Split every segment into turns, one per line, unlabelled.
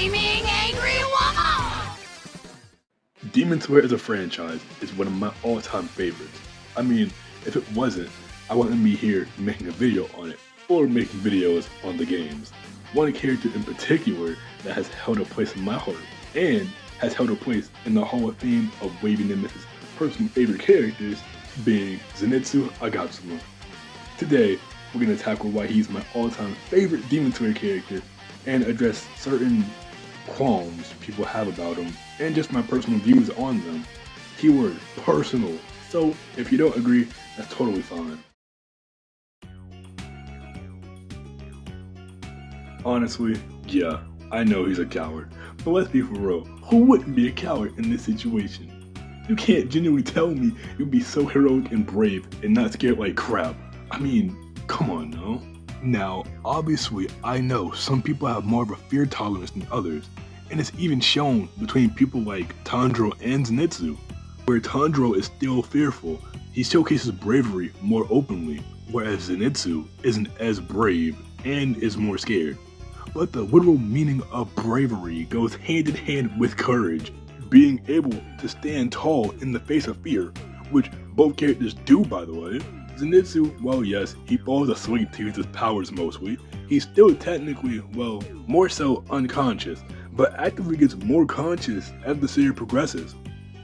Screaming Angry Woman!
Demon Slayer as a franchise is one of my all-time favorites. I mean, if it wasn't, I wouldn't be here making a video on it, or making videos on the games. One character in particular that has held a place in my heart, and has held a place in the Hall of Fame of Wavy Nimbus' personal favorite characters, being Zenitsu Agatsuma. Today, we're going to tackle why he's my all-time favorite Demon Slayer character, and address certain qualms people have about him, and just my personal views on them. Keyword, personal. So, if you don't agree, that's totally fine. Honestly, yeah, I know he's a coward, but let's be for real, who wouldn't be a coward in this situation? You can't genuinely tell me you'd be so heroic and brave and not scared like crap. I mean, come on now. Now, obviously, I know some people have more of a fear tolerance than others, and it's even shown between people like Tanjiro and Zenitsu, where Tanjiro is still fearful. He showcases bravery more openly, whereas Zenitsu isn't as brave and is more scared. But the literal meaning of bravery goes hand in hand with courage, being able to stand tall in the face of fear, which both characters do, by the way. Zenitsu, well, yes, he falls asleep to use his powers mostly. He's still technically, well, more so unconscious, but actively gets more conscious as the series progresses.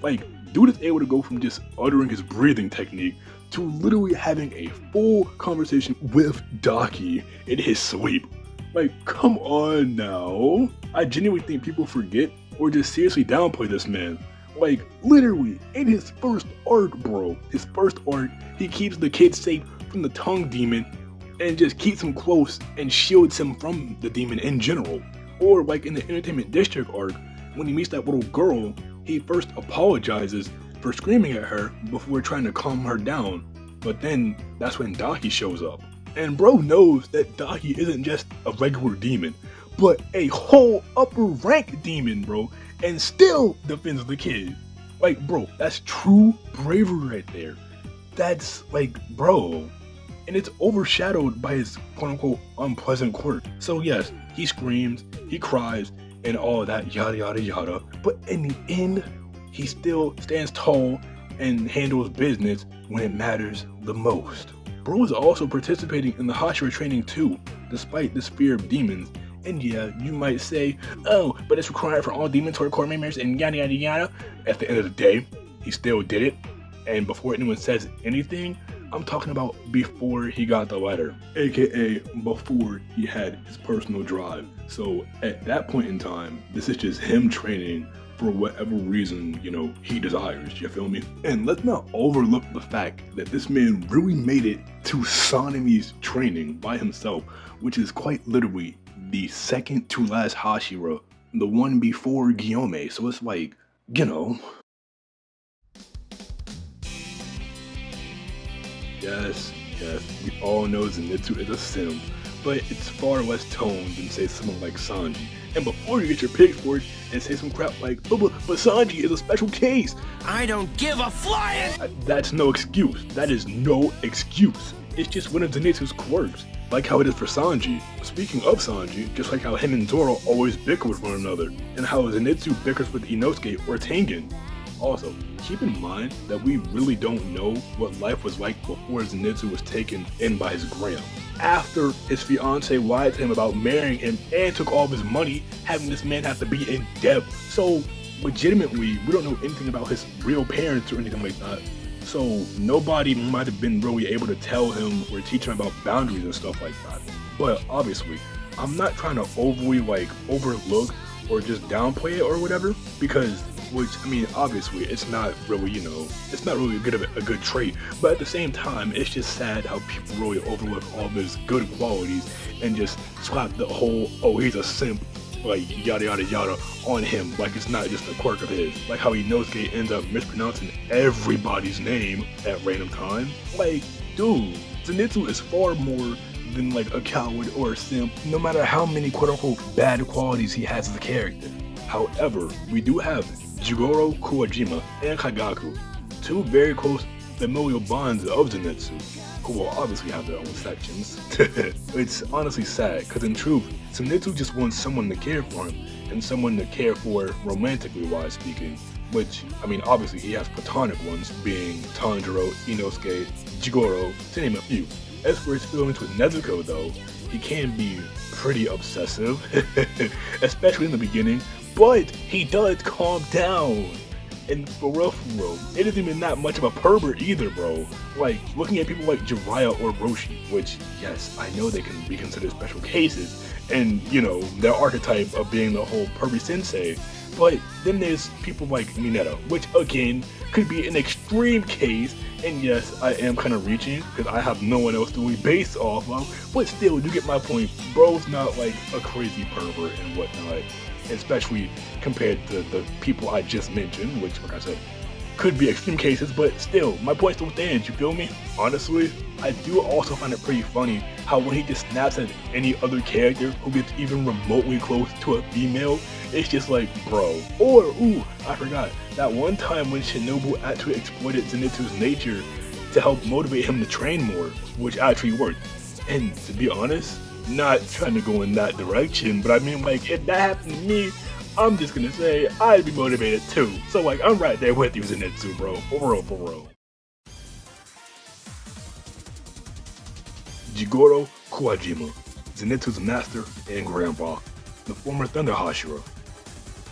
Like, dude is able to go from just uttering his breathing technique to literally having a full conversation with Daki in his sleep. Like, come on now. I genuinely think people forget or just seriously downplay this man. Like, literally, in his first arc, bro, his first arc, he keeps the kid safe from the tongue demon and just keeps him close and shields him from the demon in general. Or like in the Entertainment District arc, when he meets that little girl, he first apologizes for screaming at her before trying to calm her down, but then that's when Daki shows up. And bro knows that Daki isn't just a regular demon, but a whole upper rank demon, bro, and still defends the kid. Like, bro, that's true bravery right there. That's like, bro. And it's overshadowed by his quote-unquote unpleasant quirk. So yes, he screams, he cries, and all that yada yada yada, but in the end, he still stands tall and handles business when it matters the most. Bro is also participating in the Hashira training too, despite this fear of demons. And yeah, you might say, oh, but it's required for all demon core members and yada yada yada. At the end of the day, he still did it. And before anyone says anything, I'm talking about before he got the letter, aka before he had his personal drive. So at that point in time, this is just him training for whatever reason, you know, he desires, you feel me? And let's not overlook the fact that this man really made it to Sanemi's training by himself, which is quite literally the second to last Hashira, the one before Guillaume, so it's like, you know. Yes, we all know Zenitsu is a simp, but it's far less toned than say someone like Sanji. And before you get your pigs for it and say some crap like, but Sanji is a special case.
I don't give a flying!
That's no excuse. That is no excuse. It's just one of Zenitsu's quirks, like how it is for Sanji. Speaking of Sanji, just like how him and Zoro always bicker with one another, and how Zenitsu bickers with Inosuke or Tengen. Also, keep in mind that we really don't know what life was like before Zenitsu was taken in by his gram. After his fiance lied to him about marrying him and took all of his money, having this man have to be in debt. So, legitimately, we don't know anything about his real parents or anything like that. So, nobody might have been really able to tell him or teach him about boundaries and stuff like that. But obviously, I'm not trying to overly overlook or just downplay it or whatever, because I mean, obviously, it's not really, you know, it's not really a good trait, but at the same time, it's just sad how people really overlook all of his good qualities and just slap the whole, oh, he's a simp, like, yada yada yada, on him, like it's not just a quirk of his, like how Inosuke ends up mispronouncing everybody's name at random times. Like, dude, Zenitsu is far more than like a coward or a simp, no matter how many quote-unquote bad qualities he has as a character. However, we do have Jigoro Kuajima and Kaigaku, two very close familial bonds of Zenitsu, who will obviously have their own sections. It's honestly sad, because in truth, Zenitsu just wants someone to care for him, and someone to care for romantically wise speaking. Which, I mean, obviously he has platonic ones, being Tanjiro, Inosuke, Jigoro, to name a few. As for his feelings with Nezuko though, he can be pretty obsessive, especially in the beginning, but he does calm down. And for real, it isn't even that much of a pervert either, bro. Like, looking at people like Jiraiya or Roshi, which, yes, I know they can be considered special cases, and, you know, their archetype of being the whole pervy sensei, but then there's people like Mineta, which, again, could be an extreme case, and yes, I am kind of reaching, because I have no one else to be based off of, but still, you get my point. Bro's not, like, a crazy pervert and whatnot, especially compared to the people I just mentioned, which, like I said, could be extreme cases, but still, my point still stands, you feel me? Honestly, I do also find it pretty funny how when he just snaps at any other character who gets even remotely close to a female, it's just like, bro. Or, ooh, I forgot, that one time when Shinobu actually exploited Zenitsu's nature to help motivate him to train more, which actually worked. And to be honest, not trying to go in that direction, but I mean, like, if that happened to me, I'm just gonna say I'd be motivated too. So, like, I'm right there with you, Zenitsu, bro. For real, for real. Jigoro Kuajima, Zenitsu's master and grandpa, the former Thunder Hashira.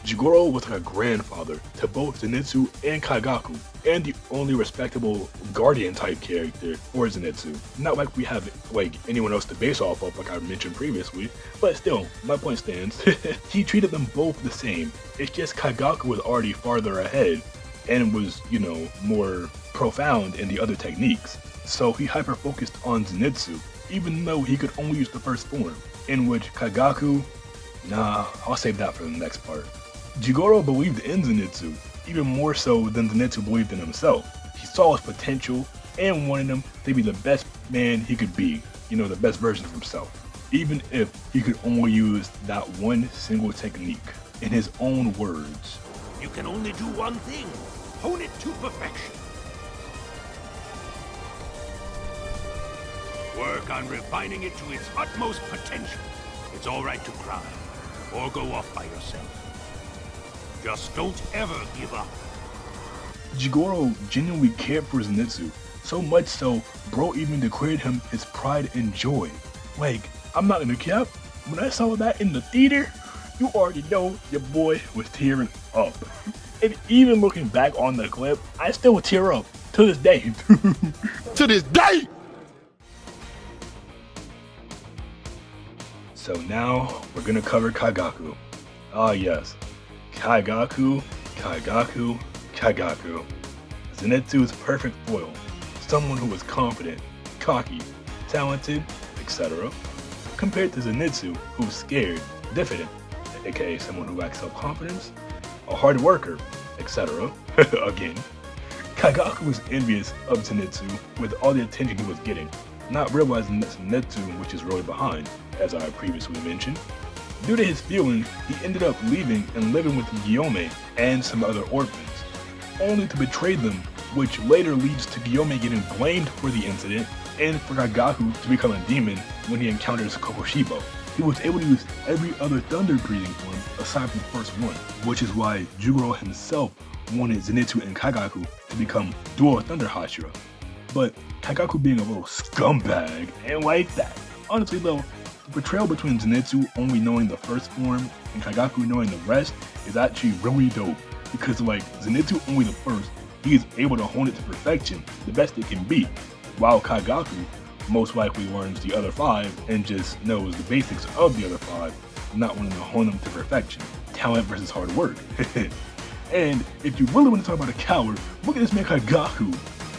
Jigoro was like a grandfather to both Zenitsu and Kaigaku, and the only respectable guardian type character for Zenitsu. Not like we have like anyone else to base off of, like I mentioned previously, but still, my point stands. He treated them both the same. It's just Kaigaku was already farther ahead and was, you know, more profound in the other techniques. So he hyper-focused on Zenitsu, even though he could only use the first form, in which Kaigaku, nah, I'll save that for the next part. Jigoro believed in Zenitsu, even more so than Zenitsu believed in himself. He saw his potential and wanted him to be the best man he could be, you know, the best version of himself, even if he could only use that one single technique. In his own words,
You can only do one thing. Hone it to perfection. Work on refining it to its utmost potential. It's all right to cry, or go off by yourself. Just don't ever give up.
Jigoro genuinely cared for Zenitsu, so much so, bro even declared him his pride and joy. Like, I'm not gonna cap, when I saw that in the theater, you already know your boy was tearing up. And even looking back on the clip, I still tear up, to this day.
To this day!
So now, we're gonna cover Kaigaku. Ah yes, Kaigaku. Zenitsu's perfect foil. Someone who was confident, cocky, talented, etc. Compared to Zenitsu, who's scared, diffident, aka someone who lacks self-confidence, a hard worker, etc. Again, Kaigaku was envious of Zenitsu with all the attention he was getting, not realizing that Zenitsu, which is really behind, as I previously mentioned. Due to his feelings, he ended up leaving and living with Guillaume and some other orphans, only to betray them, which later leads to Guillaume getting blamed for the incident and for Kaigaku to become a demon when he encounters Kokoshibo. He was able to use every other thunder breathing form aside from the first one, which is why Jigoro himself wanted Zenitsu and Kaigaku to become dual Thunder Hashira. But Kaigaku being a little scumbag ain't like that. Honestly though, the betrayal between Zenitsu only knowing the first form and Kaigaku knowing the rest is actually really dope, because like Zenitsu only the first, he is able to hone it to perfection, the best it can be, while Kaigaku most likely learns the other 5 and just knows the basics of the other 5, not wanting to hone them to perfection. Talent versus hard work. And if you really want to talk about a coward, look at this man Kaigaku.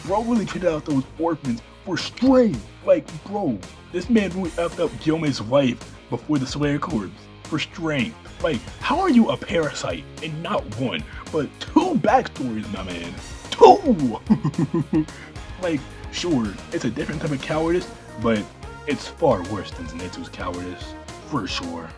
Bro really treated out those orphans for strength. Like, bro, this man really effed up Guillaume's wife before the Slayer corpse for strength. Like, how are you a parasite in not one, but 2 backstories, my man? 2! Like, sure, it's a different type of cowardice, but it's far worse than Zenitsu's cowardice, for sure.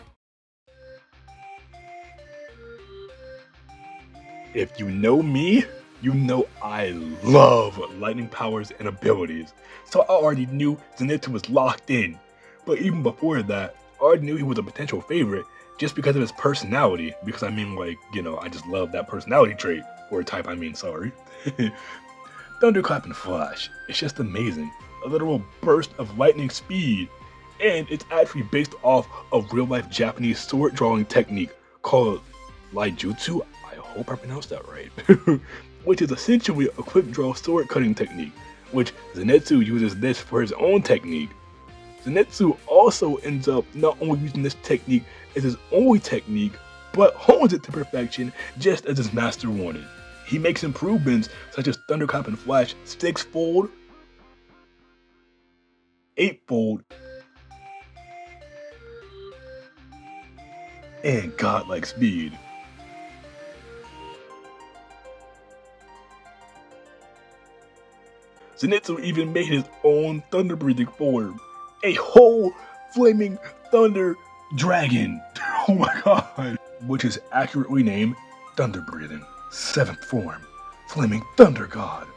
If you know me, you know I love lightning powers and abilities, so I already knew Zenitsu was locked in. But even before that, I already knew he was a potential favorite just because of his personality, because I mean, like, you know, I just love that personality trait, or type I mean, sorry. Thunderclap and Flash, it's just amazing. A literal burst of lightning speed, and it's actually based off a real-life Japanese sword drawing technique called Laijutsu, I hope I pronounced that right, which is essentially a quick draw sword cutting technique, which Zenitsu uses this for his own technique. Zenitsu also ends up not only using this technique as his only technique, but hones it to perfection just as his master wanted. He makes improvements such as Thunderclap and Flash 6-fold, 8-fold, and godlike speed. Zenitsu even made his own thunder breathing form, a whole flaming thunder dragon, oh my god, which is accurately named Thunder Breathing, 7th form, Flaming Thunder God,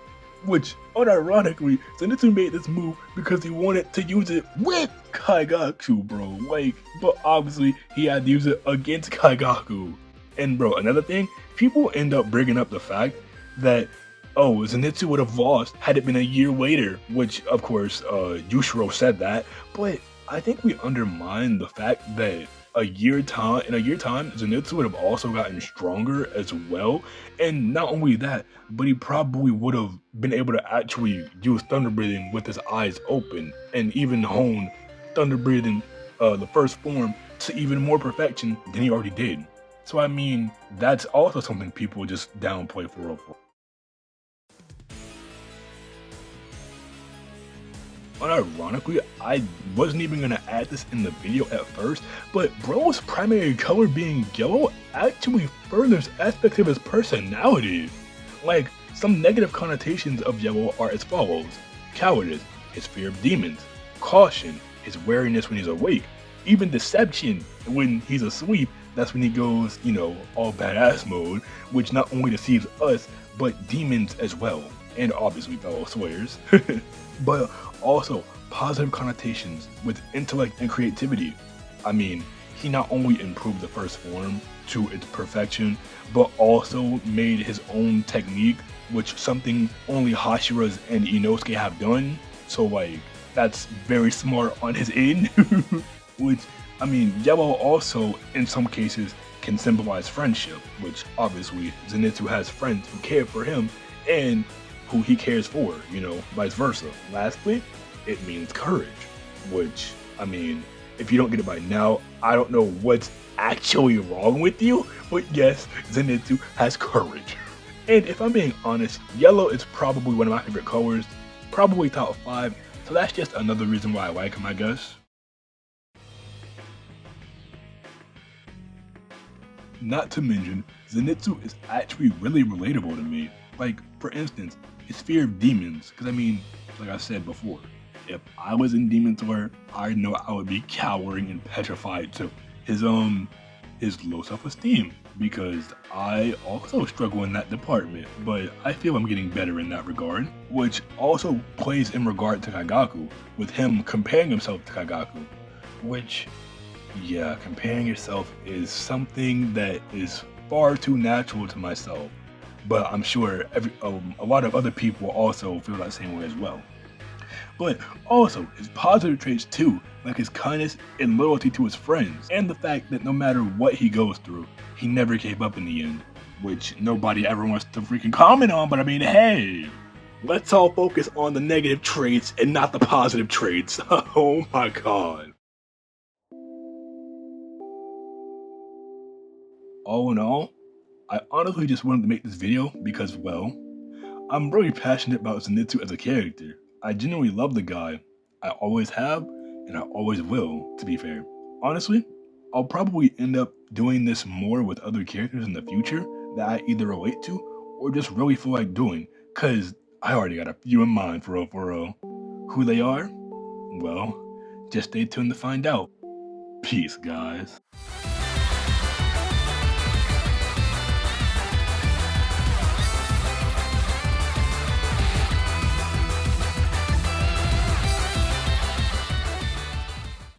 which, unironically, Zenitsu made this move because he wanted to use it with Kaigaku, bro, like, but obviously he had to use it against Kaigaku. And bro, another thing, people end up bringing up the fact that, oh, Zenitsu would have lost had it been a year later, which, of course, Yushiro said that, but I think we undermine the fact that in a year time, Zenitsu would have also gotten stronger as well, and not only that, but he probably would have been able to actually use Thunder Breathing with his eyes open, and even hone Thunder Breathing, the first form, to even more perfection than he already did. So I mean, that's also something people just downplay for real. Unironically, I wasn't even gonna add this in the video at first, but bro's primary color being yellow actually furthers aspects of his personality. Like, some negative connotations of yellow are as follows: cowardice, his fear of demons; caution, his wariness when he's awake; even deception when he's asleep. That's when he goes, you know, all badass mode, which not only deceives us, but demons as well, and obviously fellow slayers. But also positive connotations with intellect and creativity. I mean, he not only improved the first form to its perfection, but also made his own technique, which something only Hashiras and Inosuke have done. So like, that's very smart on his end. Which, I mean, yellow also in some cases can symbolize friendship, which obviously Zenitsu has friends who care for him and who he cares for, you know, vice versa. Lastly, it means courage, which, I mean, if you don't get it by now, I don't know what's actually wrong with you, but yes, Zenitsu has courage. And if I'm being honest, yellow is probably one of my favorite colors, probably top 5, so that's just another reason why I like him, I guess. Not to mention, Zenitsu is actually really relatable to me. Like, for instance, his fear of demons, because I mean, like I said before, if I was in Demon Slayer, I know I would be cowering and petrified too. His low self-esteem, because I also struggle in that department, but I feel I'm getting better in that regard, which also plays in regard to Kaigaku, with him comparing himself to Kaigaku, which, yeah, comparing yourself is something that is far too natural to myself. But I'm sure a lot of other people also feel that same way as well. But also, his positive traits too, like his kindness and loyalty to his friends, and the fact that no matter what he goes through, he never gave up in the end, which nobody ever wants to freaking comment on, but I mean, hey, let's all focus on the negative traits and not the positive traits. Oh my god. All in all, I honestly just wanted to make this video because, well, I'm really passionate about Zenitsu as a character. I genuinely love the guy. I always have, and I always will, to be fair. Honestly, I'll probably end up doing this more with other characters in the future that I either relate to or just really feel like doing, cause I already got a few in mind for real. Who they are? Well, just stay tuned to find out. Peace, guys.